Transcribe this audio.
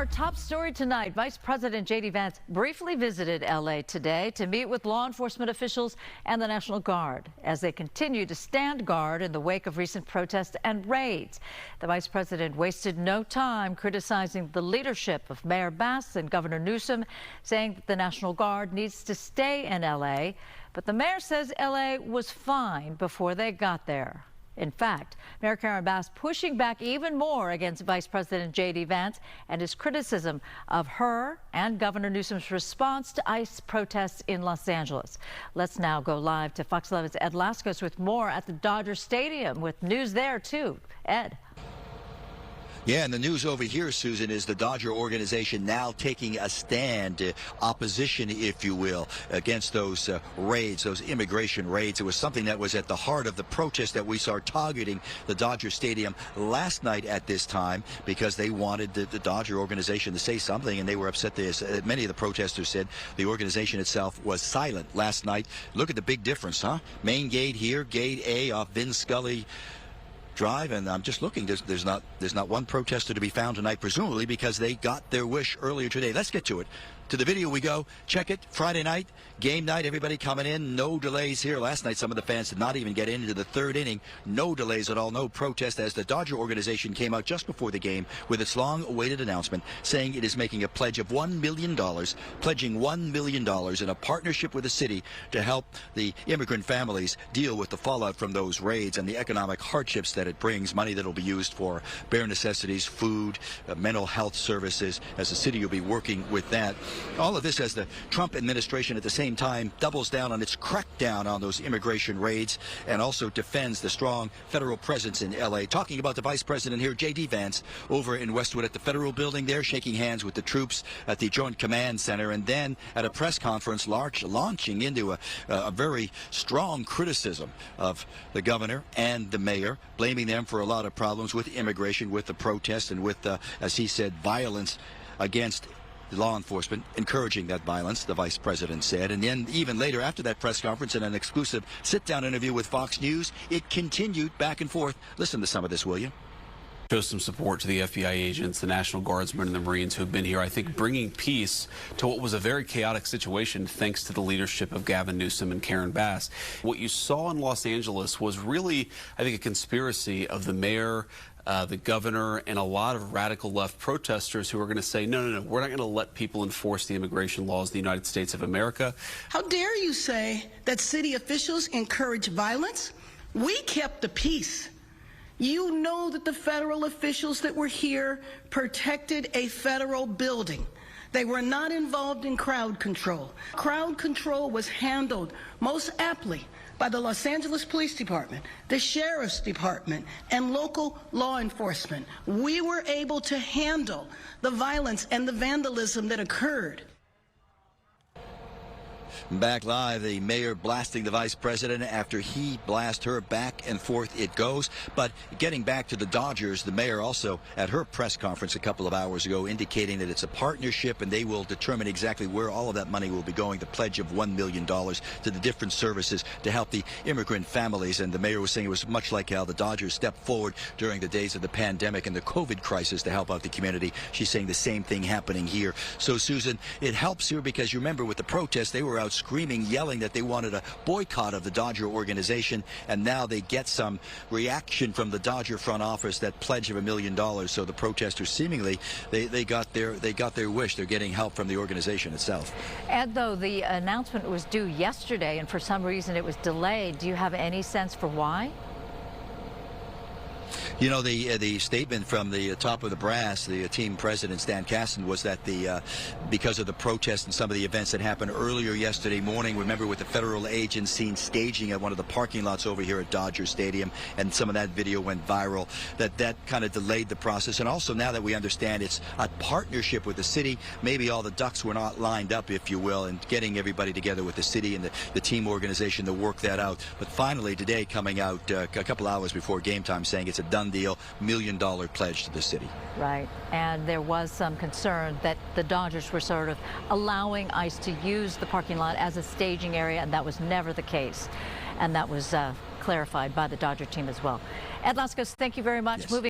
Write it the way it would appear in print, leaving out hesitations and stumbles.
Our top story tonight, Vice President J.D. Vance briefly visited L.A. today to meet with law enforcement officials and the National Guard as they continue to stand guard in the wake of recent protests and raids. The Vice President wasted no time criticizing the leadership of Mayor Bass and Governor Newsom, saying that the National Guard needs to stay in L.A. But the mayor says L.A. was fine before they got there. In fact, Mayor Karen Bass pushing back even more against Vice President J.D. Vance and his criticism of her and Governor Newsom's response to ICE protests in Los Angeles. Let's now go live to Fox 11's Ed Lascos with more at the Dodger Stadium with news there, too. Ed. Yeah, and the news over here, Susan, is the Dodger organization now taking a stand, opposition, if you will, against those raids, those immigration raids. It was something that was at the heart of the protest that we saw targeting the Dodger Stadium last night at this time because they wanted the Dodger organization to say something, and they were upset. Many of the protesters said the organization itself was silent last night. Look at the big difference, huh? Main gate here, gate A off Vin Scully Drive, and I'm just looking. There's not one protester to be found tonight, presumably because they got their wish earlier today. Let's get to it. To the video we go. Check it. Friday night, game night, everybody coming in. No delays here. Last night, some of the fans did not even get into the third inning. No delays at all. No protest as the Dodger organization came out just before the game with its long-awaited announcement saying it is making a pledge of $1 million, pledging $1 million in a partnership with the city to help the immigrant families deal with the fallout from those raids and the economic hardships that it brings. Money that will be used for bare necessities, food, mental health services, as the city will be working with that. All of this as the Trump administration at the same time doubles down on its crackdown on those immigration raids and also defends the strong federal presence in L.A. Talking about the vice president here, J.D. Vance, over in Westwood at the federal building there, shaking hands with the troops at the Joint Command Center, and then at a press conference launching into a very strong criticism of the governor and the mayor, blaming them for a lot of problems with immigration, with the protests, and with, as he said, violence against law enforcement, encouraging that violence, the vice president said. And then even later after that press conference in an exclusive sit-down interview with Fox News, it continued back and forth. Listen to some of this, will you? Show some support to the FBI agents, the National Guardsmen, and the Marines who have been here, I think, bringing peace to what was a very chaotic situation thanks to the leadership of Gavin Newsom and Karen Bass. What you saw in Los Angeles was really, I think, a conspiracy of the mayor, the governor, and a lot of radical left protesters who are going to say, no, we're not going to let people enforce the immigration laws of the United States of America. How dare you say that city officials encourage violence? We kept the peace. You know that the federal officials that were here protected a federal building. They were not involved in crowd control. Crowd control was handled most aptly by the Los Angeles Police Department, the Sheriff's Department, and local law enforcement. We were able to handle the violence and the vandalism that occurred. Back live, the mayor blasting the vice president after he blasts her. Back and forth it goes. But getting back to the Dodgers, the mayor also at her press conference a couple of hours ago indicating that it's a partnership and they will determine exactly where all of that money will be going. The pledge of $1 million to the different services to help the immigrant families. And the mayor was saying it was much like how the Dodgers stepped forward during the days of the pandemic and the COVID crisis to help out the community. She's saying the same thing happening here. So, Susan, it helps here because you remember with the protests, they were out screaming, yelling that they wanted a boycott of the Dodger organization, and now they get some reaction from the Dodger front office, that pledge of $1 million. So the protesters seemingly they got their wish. They're getting help from the organization itself. Ed, though, the announcement was due yesterday, and for some reason it was delayed. Do you have any sense for why? You know, the statement from the top of the brass, the team president, Stan Kasten, was that because of the protests and some of the events that happened earlier yesterday morning, remember with the federal agents seen staging at one of the parking lots over here at Dodger Stadium, and some of that video went viral, that kind of delayed the process. And also now that we understand it's a partnership with the city, maybe all the ducks were not lined up, if you will, and getting everybody together with the city and the team organization to work that out. But finally today coming out a couple hours before game time saying it's a done deal, $1 million pledge to the city. Right. And there was some concern that the Dodgers were sort of allowing ICE to use the parking lot as a staging area, and that was never the case. And that was clarified by the Dodger team as well. Ed Lascos, thank you very much. Yes. Moving